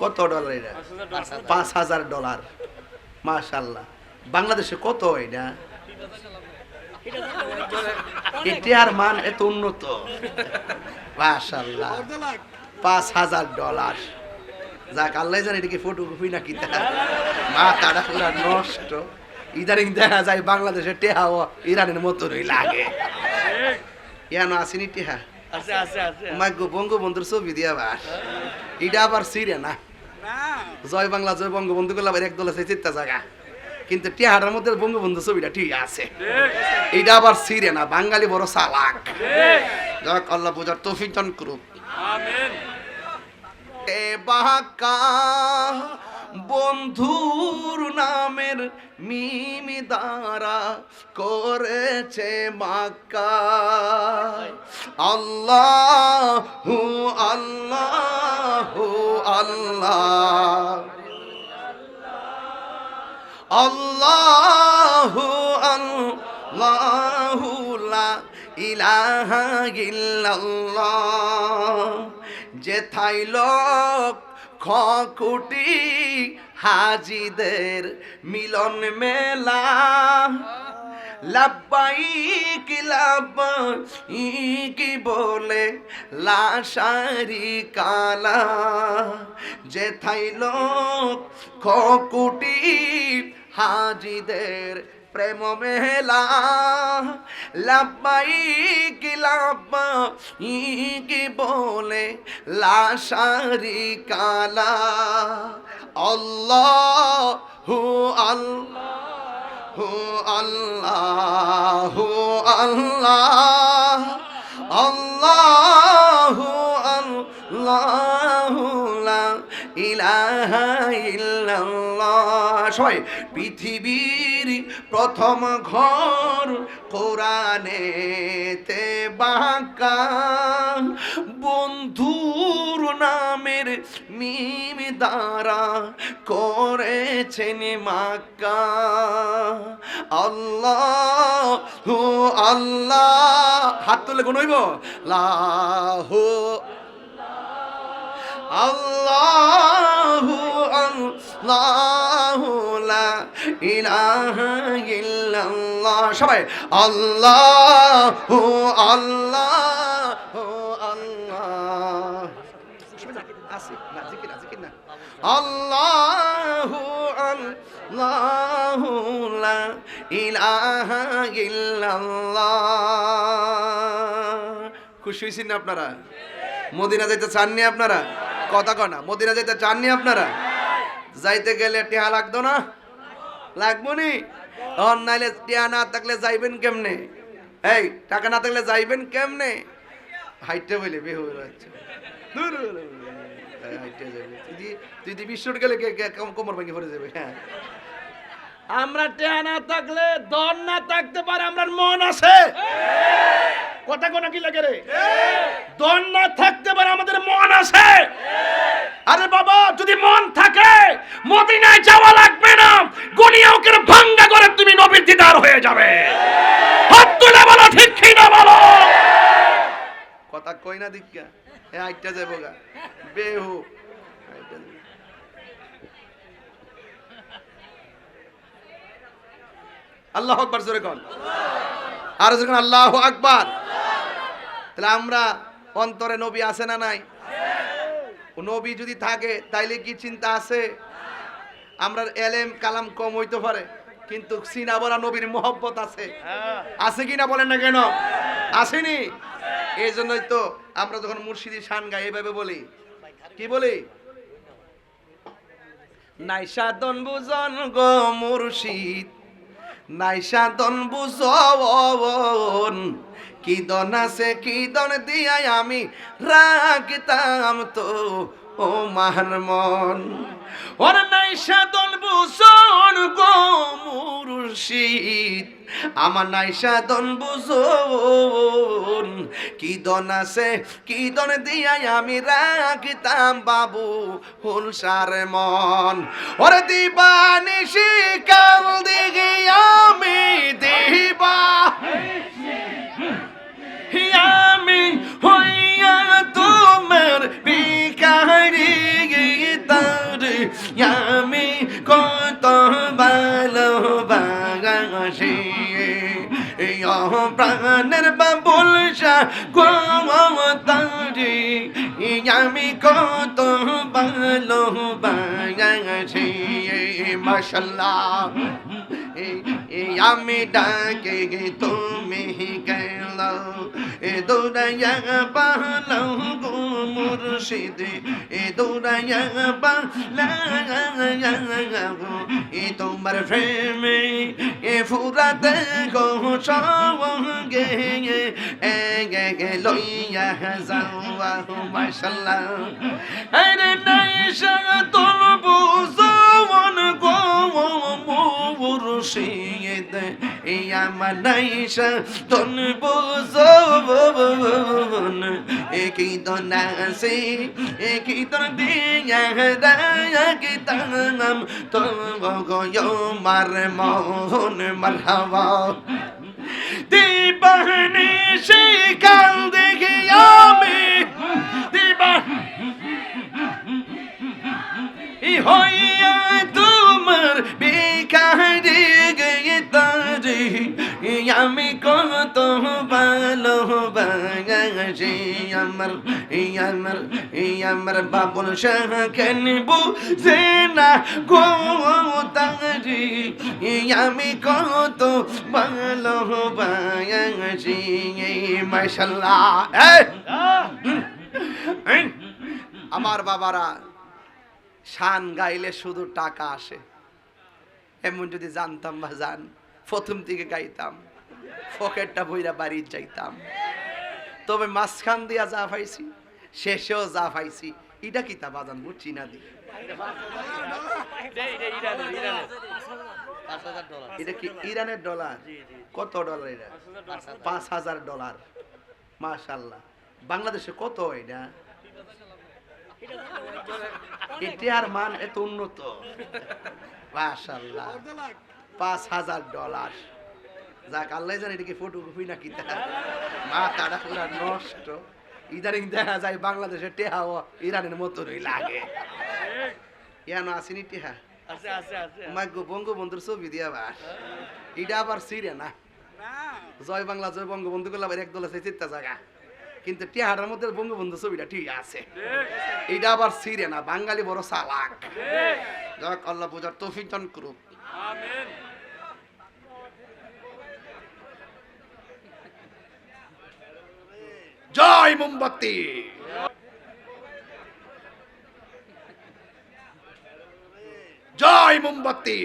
কত ডলার এটা? $5,000। মাশাআল্লাহ। বাংলাদেশে কত এটা? এটার মান এত উন্নত, মাশাআল্লাহ। $5,000। যাক, আল্লাহ জানে এটা কি ফটোকপি নাকি, মাথাটা পুরা নষ্ট। ইদানিং দেখা যায় বাংলাদেশের টেহাও ইরানের মতনই লাগে। ইয়ানো আসেনি টেহা, মাগ্য বঙ্গবন্ধুর ছবি দিয়ে আবার এটা আবার সিরে না। জয় বাংলা জয় বঙ্গবন্ধু করলে আবার একদল আছে চিত্তা জায়গা, কিন্তু টেহাটার মধ্যে বঙ্গবন্ধু ছবিটা ঠিক আছে, এটা আবার সিরে না। বাঙালি বড় চালাক। যাক, আল্লাহ বোঝার তৌফিক দান করুক। আমিন। এ বাঁকা বন্ধুর নামের মিমি দ্বারা করেছে মাক্কা। আল্লাহু আল্লাহু আল্লাহ, আল্লাহু আল্লাহু লা ইলাহা ইল্লাল্লাহ। যেথায় লোক কোটি হাজিদের মিলন মেলা, লাব্বাইক লাব্বাইক বলে লাশারি কালা। যেথায় লোক কোটি হাজিদের প্রেম মেলা, লাব্বাইক লাব্বাইক বলে লাশারি কালা। আল্লাহু আল্লাহু আল্লাহু আল্লাহ, আল্লাহু আল্লাহু লা ইলাহা ইল্লাল্লাহ। সবাই, পৃথিবীর প্রথম ঘর কোরআনেতে বাঁকা, বন্ধুর নামের মিম দ্বারা করেছেন মাক্কা। আল্লাহু আল্লাহ, হাত তুলে কোন হইব, লাহু আল্লাহু আল্লাহু লা ইলাহা ইল্লাল্লাহ। সবাই, আল্লাহু আল্লাহু আল্লাহ, আল্লাহু আল্লাহু লা ইলাহা ইল্লাল্লাহ। খুশি হয়েছেন না আপনারা? মদিনা যাইতে চাননি আপনারা? কথা কনা, মদিনা যাইতে চাননি আপনারা? যাইতে গেলে টিয়া লাগতো না? লাগবো নি? নাইলে টিয়া না থাকলে যাইবেন কেমনে? এই টাকা না থাকলে যাইবেন কেমনে? হাইটে বলে বেহ তুই বিশ্বট গেলে কোমর ভাঙি পড়ে যাবে। হ্যাঁ, আমরা টিয়া না থাকলে দর না থাকতে পারে, আমরা মন আছে। কথা কোনা কি লাগে রে? দর না থাকতে পারে, আমাদের মন আছে। আরে বাবা, যদি মন থাকে মদিনায় যাওয়া লাগবে না, গনিয়াউকের ভাঙ্গা করে তুমি নবীর দিদার হয়ে যাবে। হাত তুলে বলো ঠিক কি না বলো। কথা কই না দিক্কা, এ আইটা যাবো গা বেহু। আল্লাহু আকবার জোরে কোন, আর যখন আল্লাহু আকবার। তাহলে আমরা অন্তরে নবী আছে না নাই? নবী যদি থাকে তাইলে কি চিন্তা আছে? আমরা এলেম কালাম কম হইতে পারে, কিন্তু সিনা বলা নবীর মহব্বত আছে। আছে কিনা বলেন না কেন? আসেনি? এই জন্যই তো আমরা যখন মুর্শিদি শান গাই এইভাবে বলি, কি বলি? নাইসাদন বুজন গো মুর্শিদ, নাইসাদন বুজন, কি দন আছে কি দন দিয়াই আমি রাখতাম তো ও মাহান মন। ওর নাইসাদন বুজন গো মুর্শিদ, আমার নাইসাদন বুজন, কি দন আছে কি দন দিয়াই আমি রাখতাম বাবু হুলসার মন। ওরে দিবানিশি কাল দিকে আমি দিবা, আমি হইয়া তোমার ভিখারি, আমি কত ভালোবাসি প্রাণের বাবুল শাহ গোমতারি আমি কত ভালোবাসি মাশাআল্লাহ আমি ডাকে তুমি গেল দৌড়াইয়া পালো গো মুর্শিদ দৌড়াইয়া পালাগো তোমার প্রেমে ফুরাতে গো সঙ্গে লইয়া যাও মাশাআল্লাহ আরে নাইশা তোর বুঝন গো মুর্শিদ আমার নাইশা তোর বুঝন কি তো নাসি কি তোর দিয়া কি তাম তো গো মার মোহন মারহাবা দিবানি শিকাল দেখি আমি দিবা হইয়া তোমার বিকারি গীতারি আমি কত ভালোবাসি আমার বাবুল শাহ কেন বুঝে না গো তারি আমি কত ভালোবাসি মাশাআল্লাহ আমার বাবারা শান গাইলে শুধু টাকা আসে এমন যদি জানতাম বা জান প্রথম থেকে গাইতাম পকেটটা বইরা বাড়ি যাইতাম তবে মাঝখান দিয়া যা পাইছি শেষেও যা পাইছি এটা কি তা বাজান বুঝছি না দি এটা কি ইরানের ডলার কত ডলার এটা $5,000 মাশাআল্লাহ বাংলাদেশে কত এটা এটার মান এত উন্নত মাশাআল্লাহ $5,000 যাক আল্লাহ জানে এটা কি ফটোকপি নাকি মাথাটা পুরা নষ্ট ইদানিং দেখা যায় বাংলাদেশের টেহা ও ইরানের মতনই লাগে ইয়ানো আসেনি টেহা মাগো বঙ্গবন্ধুর ছবি দিয়া আবার এটা আবার সিরে না জয় বাংলা জয় বঙ্গবন্ধু গুলো আবার একদল আছে চিত্তা জায়গা কিন্তু টেহাটার মধ্যে বঙ্গবন্ধু ছবিটা ঠিক আছে এটা আবার সিরে না বাঙালি বড় চালাক যাক আল্লাহ বুঝার তৌফিক দান করুক আমিন জয় মোমবাতি জয় মোমবাতি